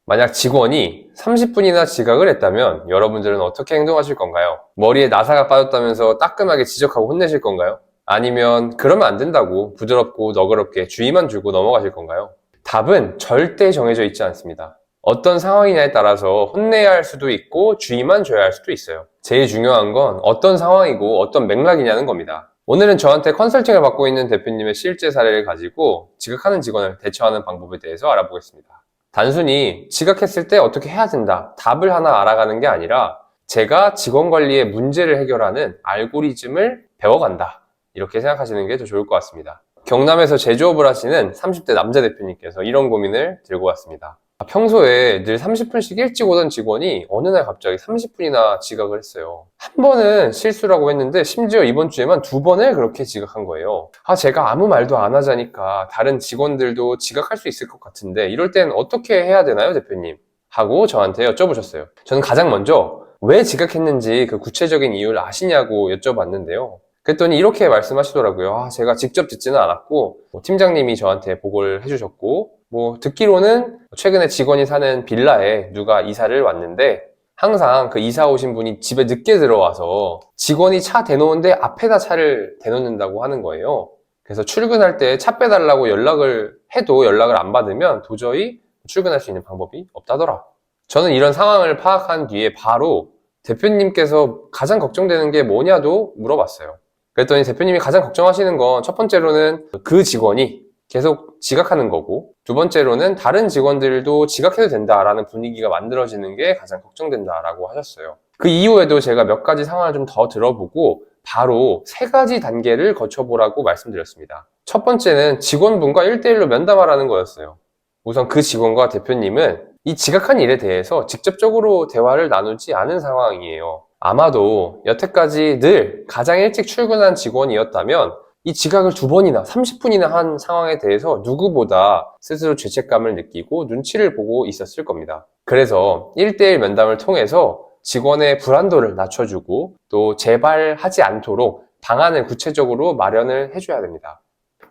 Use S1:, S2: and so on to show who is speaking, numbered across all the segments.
S1: 만약 직원이 30분이나 지각을 했다면 여러분들은 어떻게 행동하실 건가요? 머리에 나사가 빠졌다면서 따끔하게 지적하고 혼내실 건가요? 아니면 그러면 안 된다고 부드럽고 너그럽게 주의만 주고 넘어가실 건가요? 답은 절대 정해져 있지 않습니다. 어떤 상황이냐에 따라서 혼내야 할 수도 있고 주의만 줘야 할 수도 있어요. 제일 중요한 건 어떤 상황이고 어떤 맥락이냐는 겁니다. 오늘은 저한테 컨설팅을 받고 있는 대표님의 실제 사례를 가지고 지각하는 직원을 대처하는 방법에 대해서 알아보겠습니다. 단순히 지각했을 때 어떻게 해야 된다, 답을 하나 알아가는 게 아니라 제가 직원 관리의 문제를 해결하는 알고리즘을 배워간다, 이렇게 생각하시는 게 더 좋을 것 같습니다. 경남에서 제조업을 하시는 30대 남자 대표님께서 이런 고민을 들고 왔습니다. 평소에 늘 30분씩 일찍 오던 직원이 어느 날 갑자기 30분이나 지각을 했어요. 한 번은 실수라고 했는데 심지어 이번 주에만 2번을 그렇게 지각한 거예요. 제가 아무 말도 안 하자니까 다른 직원들도 지각할 수 있을 것 같은데 이럴 땐 어떻게 해야 되나요, 대표님? 하고 저한테 여쭤보셨어요. 저는 가장 먼저 왜 지각했는지 그 구체적인 이유를 아시냐고 여쭤봤는데요. 그랬더니 이렇게 말씀하시더라고요. 제가 직접 듣지는 않았고 팀장님이 저한테 보고를 해주셨고, 듣기로는 최근에 직원이 사는 빌라에 누가 이사를 왔는데 항상 그 이사 오신 분이 집에 늦게 들어와서 직원이 차 대놓은데 앞에다 차를 대놓는다고 하는 거예요. 그래서 출근할 때 차 빼달라고 연락을 해도 연락을 안 받으면 도저히 출근할 수 있는 방법이 없다더라. 저는 이런 상황을 파악한 뒤에 바로 대표님께서 가장 걱정되는 게 뭐냐도 물어봤어요. 그랬더니 대표님이 가장 걱정하시는 건 첫 번째로는 그 직원이 계속 지각하는 거고, 두 번째로는 다른 직원들도 지각해도 된다라는 분위기가 만들어지는 게 가장 걱정된다라고 하셨어요. 그 이후에도 제가 몇 가지 상황을 좀 더 들어보고 바로 3가지 단계를 거쳐보라고 말씀드렸습니다. 첫 번째는 직원분과 1대1로 면담하라는 거였어요. 우선 그 직원과 대표님은 이 지각한 일에 대해서 직접적으로 대화를 나누지 않은 상황이에요. 아마도 여태까지 늘 가장 일찍 출근한 직원이었다면 이 지각을 2번이나 30분이나 한 상황에 대해서 누구보다 스스로 죄책감을 느끼고 눈치를 보고 있었을 겁니다. 그래서 1대1 면담을 통해서 직원의 불안도를 낮춰주고 또 재발하지 않도록 방안을 구체적으로 마련을 해줘야 됩니다.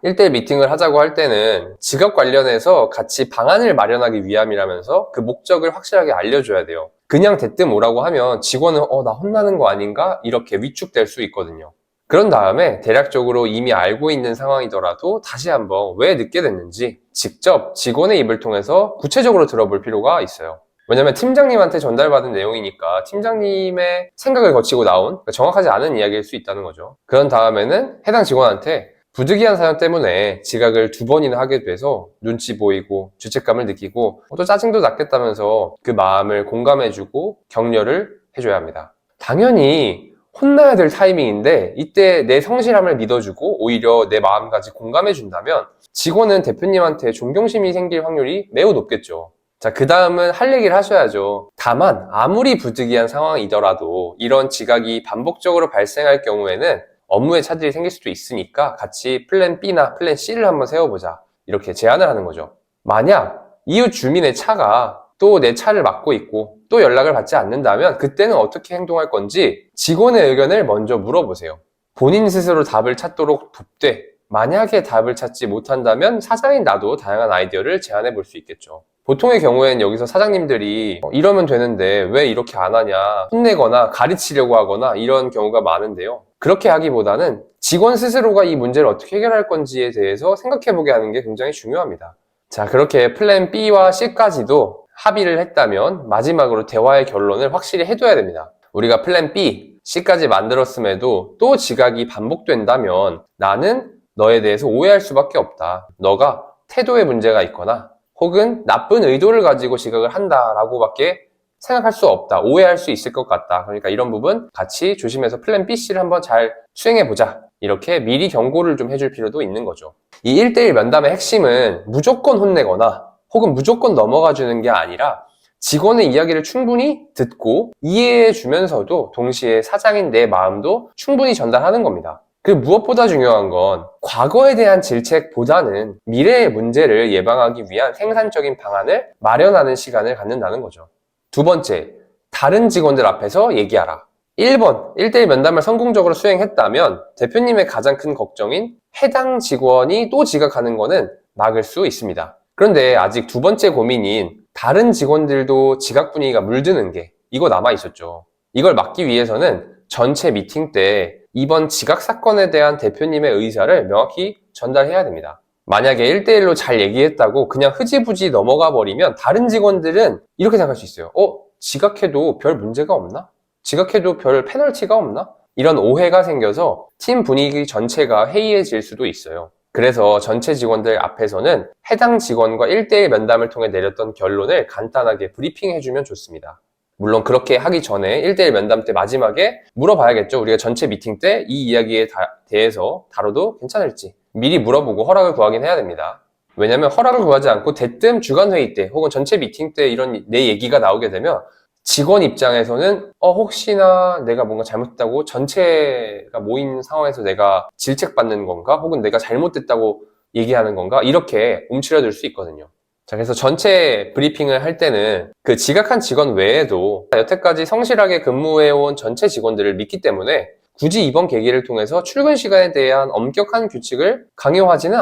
S1: 1대1 미팅을 하자고 할 때는 지각 관련해서 같이 방안을 마련하기 위함이라면서 그 목적을 확실하게 알려줘야 돼요. 그냥 대뜸 오라고 하면 직원은 나 혼나는 거 아닌가? 이렇게 위축될 수 있거든요. 그런 다음에 대략적으로 이미 알고 있는 상황이더라도 다시 한번 왜 늦게 됐는지 직접 직원의 입을 통해서 구체적으로 들어볼 필요가 있어요. 왜냐면 팀장님한테 전달받은 내용이니까 팀장님의 생각을 거치고 나온 정확하지 않은 이야기일 수 있다는 거죠. 그런 다음에는 해당 직원한테 부득이한 사연 때문에 지각을 2번이나 하게 돼서 눈치 보이고 죄책감을 느끼고 또 짜증도 났겠다면서 그 마음을 공감해주고 격려를 해줘야 합니다. 당연히 혼나야 될 타이밍인데 이때 내 성실함을 믿어주고 오히려 내 마음까지 공감해준다면 직원은 대표님한테 존경심이 생길 확률이 매우 높겠죠. 자, 그 다음은 할 얘기를 하셔야죠. 다만 아무리 부득이한 상황이더라도 이런 지각이 반복적으로 발생할 경우에는 업무에 차질이 생길 수도 있으니까 같이 플랜 B나 플랜 C를 한번 세워보자, 이렇게 제안을 하는 거죠. 만약 이웃 주민의 차가 또 내 차를 막고 있고 또 연락을 받지 않는다면 그때는 어떻게 행동할 건지 직원의 의견을 먼저 물어보세요. 본인 스스로 답을 찾도록 돕되 만약에 답을 찾지 못한다면 사장인 나도 다양한 아이디어를 제안해 볼 수 있겠죠. 보통의 경우에는 여기서 사장님들이 이러면 되는데 왜 이렇게 안 하냐, 혼내거나 가르치려고 하거나 이런 경우가 많은데요. 그렇게 하기보다는 직원 스스로가 이 문제를 어떻게 해결할 건지에 대해서 생각해보게 하는 게 굉장히 중요합니다. 자, 그렇게 플랜 B와 C까지도 합의를 했다면 마지막으로 대화의 결론을 확실히 해둬야 됩니다. 우리가 플랜 B, C까지 만들었음에도 또 지각이 반복된다면 나는 너에 대해서 오해할 수밖에 없다. 너가 태도에 문제가 있거나 혹은 나쁜 의도를 가지고 지각을 한다라고 밖에 생각할 수 없다. 오해할 수 있을 것 같다. 그러니까 이런 부분 같이 조심해서 플랜 B, C를 한번 잘 수행해보자. 이렇게 미리 경고를 좀 해줄 필요도 있는 거죠. 이 1대1 면담의 핵심은 무조건 혼내거나 혹은 무조건 넘어가 주는 게 아니라 직원의 이야기를 충분히 듣고 이해해 주면서도 동시에 사장인 내 마음도 충분히 전달하는 겁니다. 그 무엇보다 중요한 건 과거에 대한 질책보다는 미래의 문제를 예방하기 위한 생산적인 방안을 마련하는 시간을 갖는다는 거죠. 두 번째, 다른 직원들 앞에서 얘기하라. 1번, 1대1 면담을 성공적으로 수행했다면 대표님의 가장 큰 걱정인 해당 직원이 또 지각하는 거는 막을 수 있습니다. 그런데 아직 두 번째 고민인 다른 직원들도 지각 분위기가 물드는 게 이거 남아 있었죠. 이걸 막기 위해서는 전체 미팅 때 이번 지각 사건에 대한 대표님의 의사를 명확히 전달해야 됩니다. 만약에 1대1로 잘 얘기했다고 그냥 흐지부지 넘어가 버리면 다른 직원들은 이렇게 생각할 수 있어요. 지각해도 별 문제가 없나? 지각해도 별 페널티가 없나? 이런 오해가 생겨서 팀 분위기 전체가 해이해질 수도 있어요. 그래서 전체 직원들 앞에서는 해당 직원과 1대1 면담을 통해 내렸던 결론을 간단하게 브리핑해주면 좋습니다. 물론 그렇게 하기 전에 1대1 면담 때 마지막에 물어봐야겠죠. 우리가 전체 미팅 때 이 이야기에 대해서 다뤄도 괜찮을지 미리 물어보고 허락을 구하긴 해야 됩니다. 왜냐면 허락을 구하지 않고 대뜸 주간회의 때 혹은 전체 미팅 때 이런 내 얘기가 나오게 되면 직원 입장에서는 혹시나 내가 뭔가 잘못했다고 전체가 모인 상황에서 내가 질책받는 건가? 혹은 내가 잘못됐다고 얘기하는 건가? 이렇게 움츠려들 수 있거든요. 자, 그래서 전체 브리핑을 할 때는 그 지각한 직원 외에도 여태까지 성실하게 근무해온 전체 직원들을 믿기 때문에 굳이 이번 계기를 통해서 출근 시간에 대한 엄격한 규칙을 강요하지는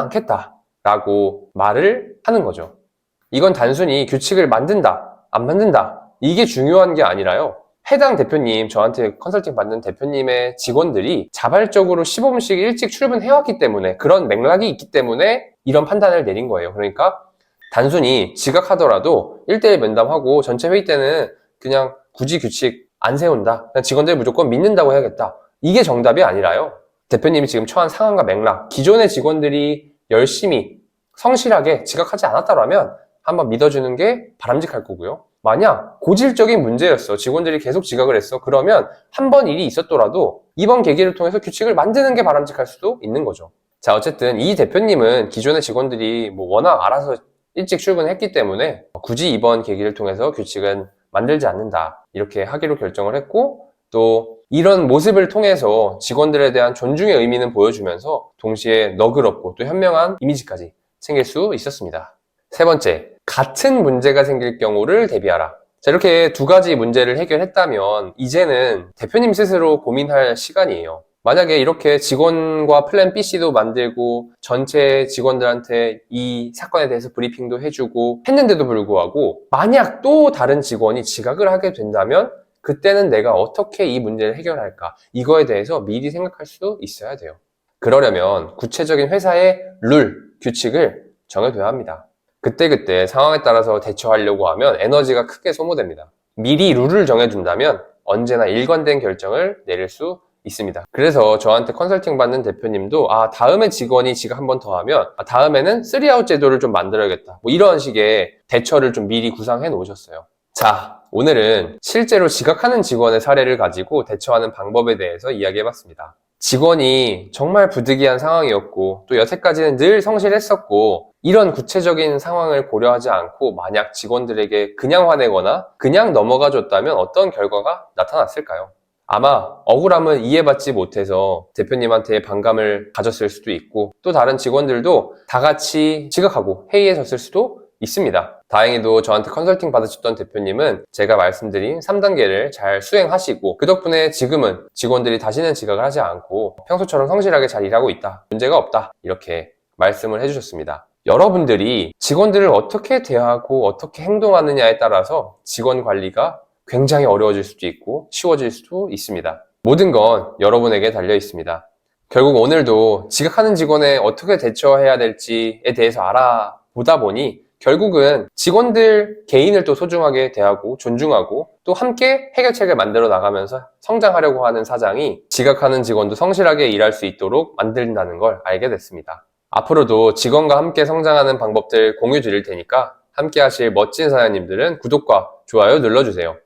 S1: 않겠다라고 말을 하는 거죠. 이건 단순히 규칙을 만든다, 안 만든다 이게 중요한 게 아니라요. 해당 대표님, 저한테 컨설팅 받는 대표님의 직원들이 자발적으로 15분씩 일찍 출근해왔기 때문에 그런 맥락이 있기 때문에 이런 판단을 내린 거예요. 그러니까 단순히 지각하더라도 1대1 면담하고 전체 회의 때는 그냥 굳이 규칙 안 세운다. 그냥 직원들 무조건 믿는다고 해야겠다. 이게 정답이 아니라요. 대표님이 지금 처한 상황과 맥락, 기존의 직원들이 열심히 성실하게 지각하지 않았다라면 한번 믿어주는 게 바람직할 거고요. 만약 고질적인 문제였어. 직원들이 계속 지각을 했어. 그러면 한 번 일이 있었더라도 이번 계기를 통해서 규칙을 만드는 게 바람직할 수도 있는 거죠. 자, 어쨌든 이 대표님은 기존의 직원들이 워낙 알아서 일찍 출근했기 때문에 굳이 이번 계기를 통해서 규칙은 만들지 않는다. 이렇게 하기로 결정을 했고 또 이런 모습을 통해서 직원들에 대한 존중의 의미는 보여주면서 동시에 너그럽고 또 현명한 이미지까지 챙길 수 있었습니다. 세 번째, 같은 문제가 생길 경우를 대비하라. 자, 이렇게 두 가지 문제를 해결했다면 이제는 대표님 스스로 고민할 시간이에요. 만약에 이렇게 직원과 플랜 BC도 만들고 전체 직원들한테 이 사건에 대해서 브리핑도 해주고 했는데도 불구하고 만약 또 다른 직원이 지각을 하게 된다면 그때는 내가 어떻게 이 문제를 해결할까? 이거에 대해서 미리 생각할 수 있어야 돼요. 그러려면 구체적인 회사의 룰, 규칙을 정해둬야 합니다. 그때그때 상황에 따라서 대처하려고 하면 에너지가 크게 소모됩니다. 미리 룰을 정해둔다면 언제나 일관된 결정을 내릴 수 있습니다. 그래서 저한테 컨설팅 받는 대표님도 다음에 직원이 지각 한 번 더 하면 다음에는 3아웃 제도를 좀 만들어야겠다. 이런 식의 대처를 좀 미리 구상해 놓으셨어요. 자, 오늘은 실제로 지각하는 직원의 사례를 가지고 대처하는 방법에 대해서 이야기해봤습니다. 직원이 정말 부득이한 상황이었고 또 여태까지는 늘 성실했었고 이런 구체적인 상황을 고려하지 않고 만약 직원들에게 그냥 화내거나 그냥 넘어가 줬다면 어떤 결과가 나타났을까요? 아마 억울함은 이해받지 못해서 대표님한테 반감을 가졌을 수도 있고 또 다른 직원들도 다 같이 지각하고 해이해졌을 수도 있습니다. 다행히도 저한테 컨설팅 받으셨던 대표님은 제가 말씀드린 3단계를 잘 수행하시고 그 덕분에 지금은 직원들이 다시는 지각을 하지 않고 평소처럼 성실하게 잘 일하고 있다. 문제가 없다. 이렇게 말씀을 해주셨습니다. 여러분들이 직원들을 어떻게 대하고 어떻게 행동하느냐에 따라서 직원 관리가 굉장히 어려워질 수도 있고 쉬워질 수도 있습니다. 모든 건 여러분에게 달려 있습니다. 결국 오늘도 지각하는 직원에 어떻게 대처해야 될지에 대해서 알아보다 보니 결국은 직원들 개인을 또 소중하게 대하고 존중하고 또 함께 해결책을 만들어 나가면서 성장하려고 하는 사장이 지각하는 직원도 성실하게 일할 수 있도록 만든다는 걸 알게 됐습니다. 앞으로도 직원과 함께 성장하는 방법들 공유 드릴 테니까 함께 하실 멋진 사장님들은 구독과 좋아요 눌러주세요.